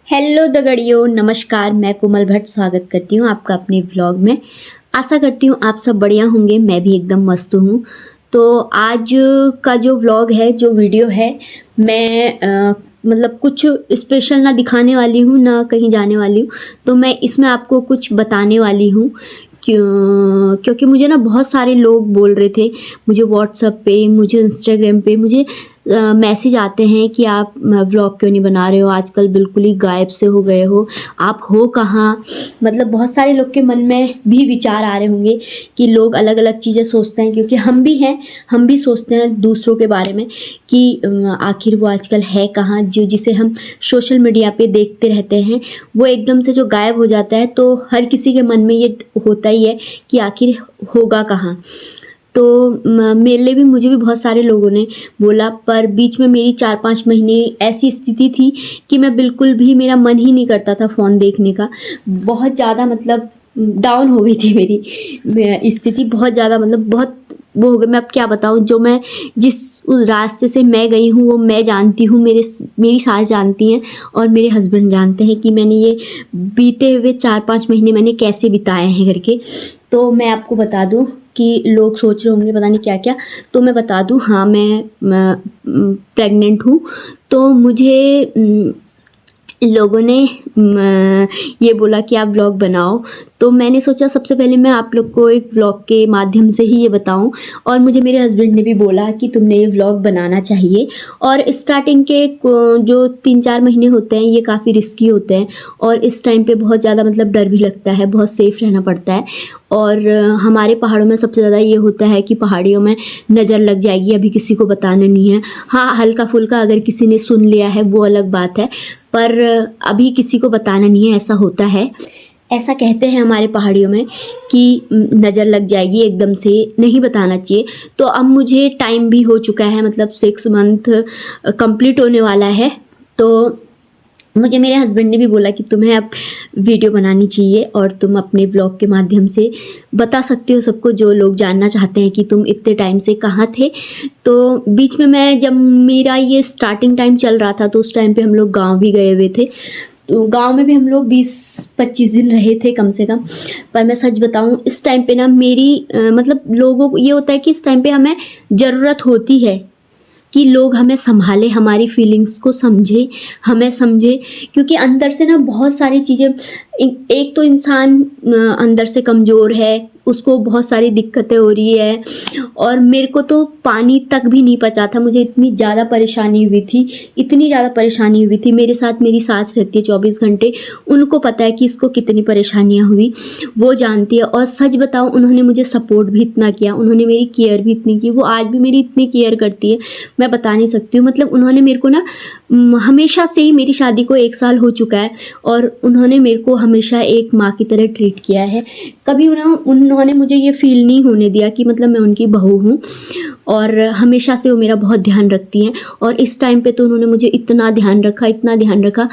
Hello दगड़ियों, नमस्कार। मैं कोमल भट्ट स्वागत करती हूँ आपका अपने व्लॉग में। आशा करती हूँ आप सब बढ़िया होंगे। मैं भी एकदम मस्त हूँ। तो आज का जो व्लॉग है, जो वीडियो है, मैं मतलब कुछ स्पेशल ना दिखाने वाली हूँ ना कहीं जाने वाली हूँ। तो मैं इसमें आपको कुछ बताने वाली हूँ क्योंकि मुझे ना बहुत सारे लोग बोल रहे थे, मुझे व्हाट्सएप पे, मुझे इंस्टाग्राम पे मुझे मैसेज आते हैं कि आप व्लॉग क्यों नहीं बना रहे हो, आजकल बिल्कुल ही गायब से हो गए हो, आप हो कहाँ। मतलब बहुत सारे लोग के मन में भी विचार आ रहे होंगे कि लोग अलग अलग चीज़ें सोचते हैं, क्योंकि हम भी हैं, हम भी सोचते हैं दूसरों के बारे में कि आखिर वो आजकल है कहाँ। जो जिसे हम सोशल मीडिया पे देखते रहते हैं वो एकदम से जो गायब हो जाता है, तो हर किसी के मन में ये होता ही है कि आखिर होगा कहाँ। तो मेरे भी, मुझे भी बहुत सारे लोगों ने बोला, पर बीच में मेरी 4-5 महीने ऐसी स्थिति थी कि मैं बिल्कुल भी, मेरा मन ही नहीं करता था फ़ोन देखने का। बहुत ज़्यादा मतलब डाउन हो गई थी मेरी स्थिति, बहुत ज़्यादा मतलब बहुत वो हो गई। मैं अब क्या बताऊँ, जो मैं जिस उस रास्ते से मैं गई हूँ वो मैं जानती हूँ, मेरी सास जानती हैं और मेरे हस्बैंड जानते हैं कि मैंने ये बीते हुए 4-5 महीने मैंने कैसे बिताए हैं करके। तो मैं आपको बता दूँ कि लोग सोच रहे होंगे पता नहीं क्या क्या, तो मैं बता दूँ, हाँ मैं प्रेग्नेंट हूँ। तो मुझे लोगों ने ये बोला कि आप व्लॉग बनाओ। तो मैंने सोचा सबसे पहले मैं आप लोग को एक व्लॉग के माध्यम से ही ये बताऊं, और मुझे मेरे हस्बैंड ने भी बोला कि तुमने ये व्लॉग बनाना चाहिए। और स्टार्टिंग के जो 3-4 महीने होते हैं ये काफ़ी रिस्की होते हैं, और इस टाइम पे बहुत ज़्यादा मतलब डर भी लगता है, बहुत सेफ़ रहना पड़ता है। और हमारे पहाड़ों में सबसे ज़्यादा ये होता है कि पहाड़ियों में नज़र लग जाएगी, अभी किसी को बताना नहीं है। हाँ, हल्का फुल्का अगर किसी ने सुन लिया है वो अलग बात है, पर अभी किसी को बताना नहीं है, ऐसा होता है। ऐसा कहते हैं हमारे पहाड़ियों में कि नज़र लग जाएगी, एकदम से नहीं बताना चाहिए। तो अब मुझे टाइम भी हो चुका है, मतलब 6 मंथ कंप्लीट होने वाला है। तो मुझे मेरे हस्बैंड ने भी बोला कि तुम्हें अब वीडियो बनानी चाहिए और तुम अपने ब्लॉग के माध्यम से बता सकते हो सबको, जो लोग जानना चाहते हैं कि तुम इतने टाइम से कहाँ थे। तो बीच में मैं, जब मेरा ये स्टार्टिंग टाइम चल रहा था, तो उस टाइम पे हम लोग गांव भी गए हुए थे। तो गांव में भी हम लोग 20-25 दिन रहे थे कम से कम। पर मैं सच बताऊं, इस टाइम पे ना मेरी मतलब लोगों को ये होता है कि इस टाइम पे हमें ज़रूरत होती है कि लोग हमें संभाले, हमारी फीलिंग्स को समझे, हमें समझे। क्योंकि अंदर से ना बहुत सारी चीज़ें, एक तो इंसान अंदर से कमज़ोर है, उसको बहुत सारी दिक्कतें हो रही है। और मेरे को तो पानी तक भी नहीं पचा था, मुझे इतनी ज़्यादा परेशानी हुई थी, इतनी ज़्यादा परेशानी हुई थी। मेरे साथ मेरी सास रहती है 24 घंटे, उनको पता है कि इसको कितनी परेशानियाँ हुई, वो जानती है। और सच बताऊँ, उन्होंने मुझे सपोर्ट भी इतना किया, उन्होंने मेरी केयर भी इतनी की, वो आज भी मेरी इतनी केयर करती है, मैं बता नहीं सकती हूँ। मतलब उन्होंने मेरे को ना हमेशा से ही, मेरी शादी को 1 साल हो चुका है, और उन्होंने मेरे को हमेशा एक माँ की तरह ट्रीट किया है। कभी उन्होंने मुझे ये फील नहीं होने दिया कि मतलब मैं उनकी बहू हूँ, और हमेशा से वो मेरा बहुत ध्यान रखती हैं। और इस टाइम पे तो उन्होंने मुझे इतना ध्यान रखा, इतना ध्यान रखा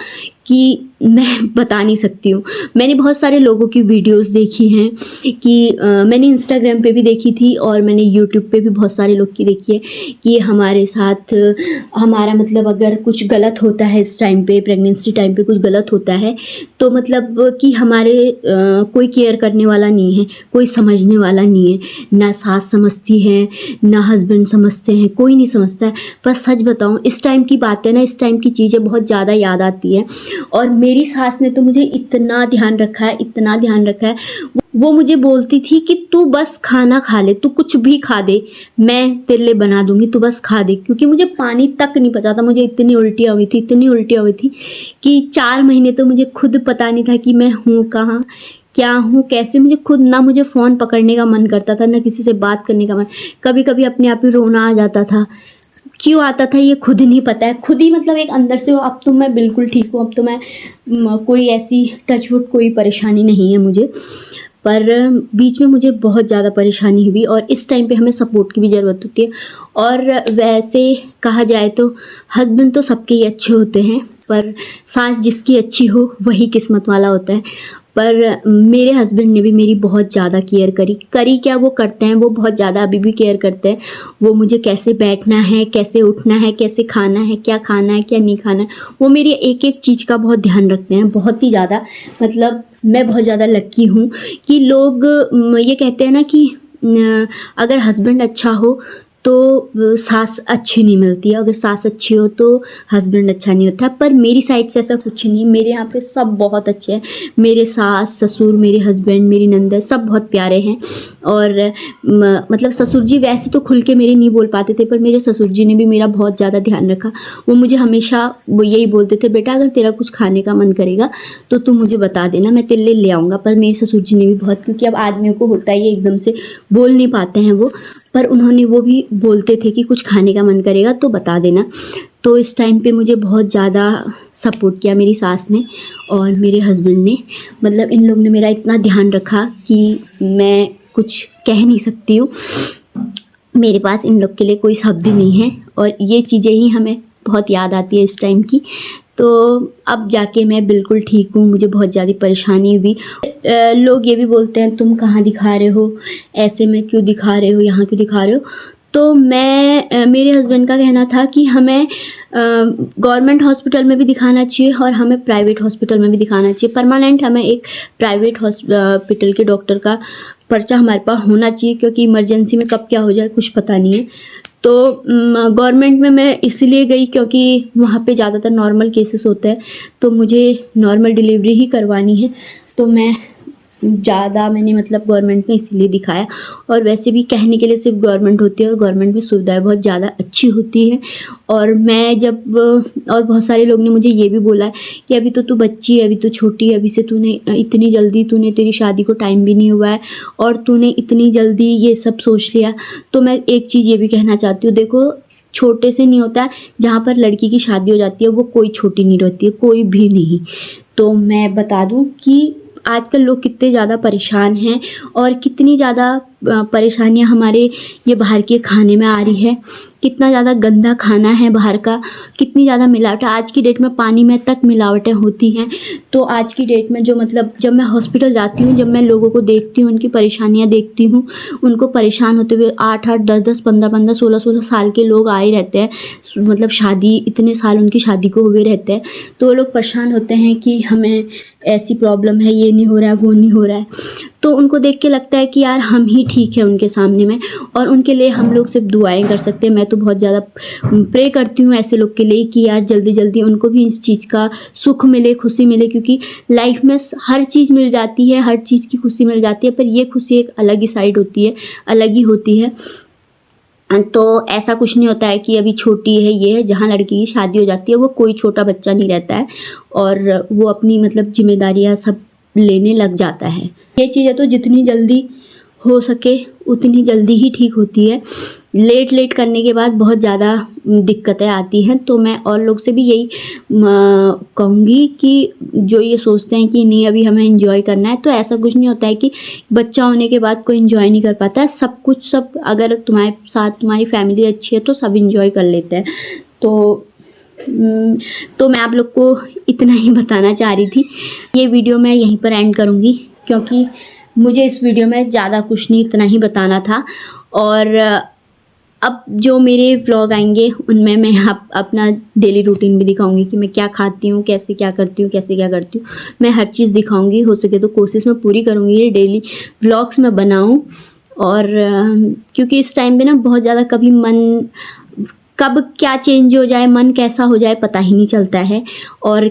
कि मैं बता नहीं सकती हूँ। मैंने बहुत सारे लोगों की वीडियोस देखी हैं कि मैंने इंस्टाग्राम पे भी देखी थी, और मैंने यूट्यूब पे भी बहुत सारे लोग की देखी है कि हमारे साथ हमारा मतलब अगर कुछ गलत होता है इस टाइम पे, प्रेगनेंसी टाइम पे कुछ गलत होता है, तो मतलब कि हमारे कोई केयर करने वाला नहीं है, कोई समझने वाला नहीं है। ना सास समझती है, ना हस्बैंड समझते हैं, कोई नहीं समझता है। पर सच बताऊँ, इस टाइम की बातें ना, इस टाइम की चीज़ें बहुत ज़्यादा याद आती है। और मेरी सास ने तो मुझे इतना ध्यान रखा है, इतना ध्यान रखा है। वो मुझे बोलती थी कि तू बस खाना खा ले, तू कुछ भी खा दे, मैं तेरे लिए बना दूंगी, तू बस खा दे। क्योंकि मुझे पानी तक नहीं पचा था, मुझे इतनी उल्टियाँ हुई थी, इतनी उल्टियाँ हुई थी कि 4 महीने तो मुझे खुद पता नहीं था कि मैं हूँ कहाँ, क्या हूँ, कैसे। मुझे खुद ना, मुझे फ़ोन पकड़ने का मन करता था, ना किसी से बात करने का मन। कभी कभी अपने आप ही रोना आ जाता था, क्यों आता था ये खुद नहीं पता है। खुद ही मतलब एक अंदर से, अब तो मैं बिल्कुल ठीक हूँ, अब तो मैं कोई ऐसी टचवुड कोई परेशानी नहीं है मुझे। पर बीच में मुझे बहुत ज़्यादा परेशानी हुई, और इस टाइम पे हमें सपोर्ट की भी ज़रूरत होती है। और वैसे कहा जाए तो हस्बैंड तो सबके ही अच्छे होते हैं, पर सास जिसकी अच्छी हो वही किस्मत वाला होता है। पर मेरे हस्बैंड ने भी मेरी बहुत ज़्यादा केयर करी क्या, वो करते हैं, वो बहुत ज़्यादा अभी भी केयर करते हैं। वो मुझे कैसे बैठना है, कैसे उठना है, कैसे खाना है, क्या खाना है, क्या नहीं खाना है, वो मेरी एक एक चीज़ का बहुत ध्यान रखते हैं, बहुत ही ज़्यादा। मतलब मैं बहुत ज़्यादा लक्की हूँ कि लोग ये कहते हैं ना कि अगर हस्बैंड अच्छा हो तो सास अच्छी नहीं मिलती है, अगर सास अच्छी हो तो हस्बैंड अच्छा नहीं होता। पर मेरी साइड से ऐसा कुछ नहीं, मेरे यहाँ पे सब बहुत अच्छे हैं। मेरे सास ससुर, मेरे हस्बैंड, मेरी नंदा, सब बहुत प्यारे हैं। और मतलब ससुर जी वैसे तो खुल के मेरे नहीं बोल पाते थे, पर मेरे ससुर जी ने भी मेरा बहुत ज़्यादा ध्यान रखा। वो मुझे हमेशा वो यही बोलते थे, बेटा अगर तेरा कुछ खाने का मन करेगा तो तू मुझे बता देना, मैं तेरे लिए ले आऊँगा। पर मेरे ससुर जी ने भी बहुत, क्योंकि अब आदमियों को होता ही है, एकदम से बोल नहीं पाते हैं वो, पर उन्होंने वो भी बोलते थे कि कुछ खाने का मन करेगा तो बता देना। तो इस टाइम पे मुझे बहुत ज़्यादा सपोर्ट किया मेरी सास ने और मेरे हस्बैंड ने। मतलब इन लोग ने मेरा इतना ध्यान रखा कि मैं कुछ कह नहीं सकती हूँ, मेरे पास इन लोग के लिए कोई शब्द ही नहीं है। और ये चीज़ें ही हमें बहुत याद आती है इस टाइम की। तो अब जाके मैं बिल्कुल ठीक हूँ, मुझे बहुत ज़्यादा परेशानी हुई। लोग ये भी बोलते हैं तुम कहाँ दिखा रहे हो, ऐसे में क्यों दिखा रहे हो, यहाँ क्यों दिखा रहे हो। तो मेरे हस्बैंड का कहना था कि हमें गवर्नमेंट हॉस्पिटल में भी दिखाना चाहिए और हमें प्राइवेट हॉस्पिटल में भी दिखाना चाहिए। परमानेंट हमें एक प्राइवेट हॉस्पिटल के डॉक्टर का पर्चा हमारे पास होना चाहिए, क्योंकि इमरजेंसी में कब क्या हो जाए कुछ पता नहीं है। तो गवर्नमेंट में मैं इसलिए गई क्योंकि वहाँ पे ज़्यादातर नॉर्मल केसेस होते हैं, तो मुझे नॉर्मल डिलीवरी ही करवानी है। तो मैंने मतलब गवर्नमेंट में इसीलिए दिखाया। और वैसे भी कहने के लिए सिर्फ गवर्नमेंट होती है, और गवर्नमेंट में सुविधाएं बहुत ज़्यादा अच्छी होती है। और मैं जब और बहुत सारे लोग ने मुझे ये भी बोला है कि अभी तो तू बच्ची है, अभी तो छोटी है, अभी से इतनी जल्दी तेरी शादी को टाइम भी नहीं हुआ है और तूने इतनी जल्दी ये सब सोच लिया। तो मैं एक चीज़ ये भी कहना चाहती हूँ, देखो छोटे से नहीं होता है, जहाँ पर लड़की की शादी हो जाती है वो कोई छोटी नहीं रहती है, कोई भी नहीं। तो मैं बता दूँ कि आजकल लोग कितने ज़्यादा परेशान हैं और कितनी ज़्यादा परेशानियां हमारे ये बाहर के खाने में आ रही है। कितना ज़्यादा गंदा खाना है बाहर का, कितनी ज़्यादा मिलावट। आज की डेट में पानी में तक मिलावटें होती हैं। तो आज की डेट में जो मतलब जब मैं हॉस्पिटल जाती हूँ, जब मैं लोगों को देखती हूँ, उनकी परेशानियाँ देखती हूँ, उनको परेशान होते हुए 8-8, 10-10, 15-15, 16-16 साल के लोग आए रहते हैं। मतलब शादी, इतने साल उनकी शादी को हुए रहते हैं, तो वो लोग परेशान होते हैं कि हमें ऐसी प्रॉब्लम है, ये नहीं हो रहा है, वो नहीं हो रहा है। तो उनको देख के लगता है कि यार हम ही ठीक है उनके सामने में, और उनके लिए हम लोग सिर्फ दुआएं कर सकते हैं। मैं तो बहुत ज़्यादा प्रे करती हूँ ऐसे लोग के लिए कि यार जल्दी जल्दी उनको भी इस चीज़ का सुख मिले, खुशी मिले, क्योंकि लाइफ में हर चीज़ मिल जाती है, हर चीज़ की खुशी मिल जाती है, पर ये खुशी एक अलग ही साइड होती है, अलग ही होती है। तो ऐसा कुछ नहीं होता है कि अभी छोटी है ये है, जहाँ लड़की की शादी हो जाती है वो कोई छोटा बच्चा नहीं रहता है, और वो अपनी मतलब जिम्मेदारियाँ सब लेने लग जाता है। ये चीज़ें तो जितनी जल्दी हो सके उतनी जल्दी ही ठीक होती है। लेट करने के बाद बहुत ज़्यादा दिक्कतें आती हैं। तो मैं और लोग से भी यही कहूँगी कि जो ये सोचते हैं कि नहीं अभी हमें एंजॉय करना है, तो ऐसा कुछ नहीं होता है कि बच्चा होने के बाद कोई एंजॉय नहीं कर पाता है। सब कुछ अगर तुम्हारे साथ तुम्हारी फैमिली अच्छी है तो सब एंजॉय कर लेते हैं। तो मैं आप लोग को इतना ही बताना चाह रही थी। ये वीडियो मैं यहीं पर एंड करूँगी, क्योंकि मुझे इस वीडियो में ज़्यादा कुछ नहीं, इतना ही बताना था। और अब जो मेरे व्लॉग आएंगे उनमें मैं अपना डेली रूटीन भी दिखाऊंगी कि मैं क्या खाती हूँ, कैसे क्या करती हूँ, मैं हर चीज़ दिखाऊंगी। हो सके तो कोशिश मैं पूरी करूँगी ये डेली व्लॉग्स में बनाऊँ। और क्योंकि इस टाइम पे ना बहुत ज़्यादा कभी मन कब क्या चेंज हो जाए, मन कैसा हो जाए पता ही नहीं चलता है। और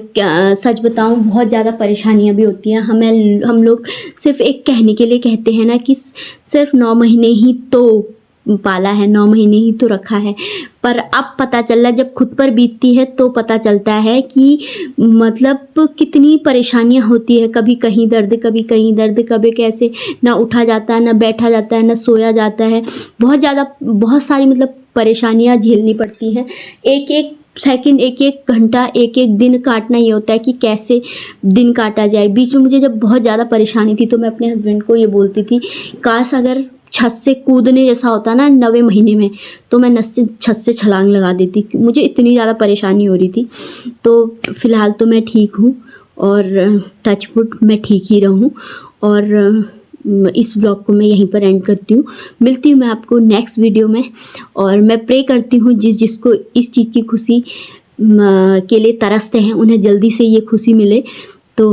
सच बताऊं बहुत ज़्यादा परेशानियां भी होती हैं। हम लोग सिर्फ एक कहने के लिए कहते हैं ना कि सिर्फ 9 महीने ही तो पाला है, 9 महीने ही तो रखा है, पर अब पता चल रहा है, जब खुद पर बीतती है तो पता चलता है कि मतलब कितनी परेशानियां होती है। कभी कहीं दर्द, कभी कहीं दर्द, कभी कैसे ना उठा जाता है, ना बैठा जाता है, ना सोया जाता है। बहुत सारी मतलब परेशानियां झेलनी पड़ती हैं। एक एक सेकंड, एक एक घंटा, एक एक दिन काटना ये होता है कि कैसे दिन काटा जाए। बीच में मुझे जब बहुत ज़्यादा परेशानी थी तो मैं अपने हस्बैंड को ये बोलती थी, काश अगर छत से कूदने जैसा होता ना 9वें महीने में, तो मैं छत से छलांग लगा देती। मुझे इतनी ज़्यादा परेशानी हो रही थी। तो फ़िलहाल तो मैं ठीक हूँ और टच वुड मैं ठीक ही रहूं। और इस व्लॉग को मैं यहीं पर एंड करती हूँ। मिलती हूँ मैं आपको नेक्स्ट वीडियो में। और मैं प्रे करती हूँ जिसको इस चीज़ की खुशी के लिए तरसते हैं उन्हें जल्दी से ये खुशी मिले। तो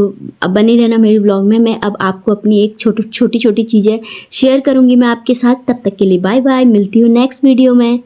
अब बने रहना मेरे ब्लॉग में। मैं अब आपको अपनी एक छोटी छोटी चीज़ें शेयर करूँगी मैं आपके साथ। तब तक के लिए बाय बाय, मिलती हूँ नेक्स्ट वीडियो में।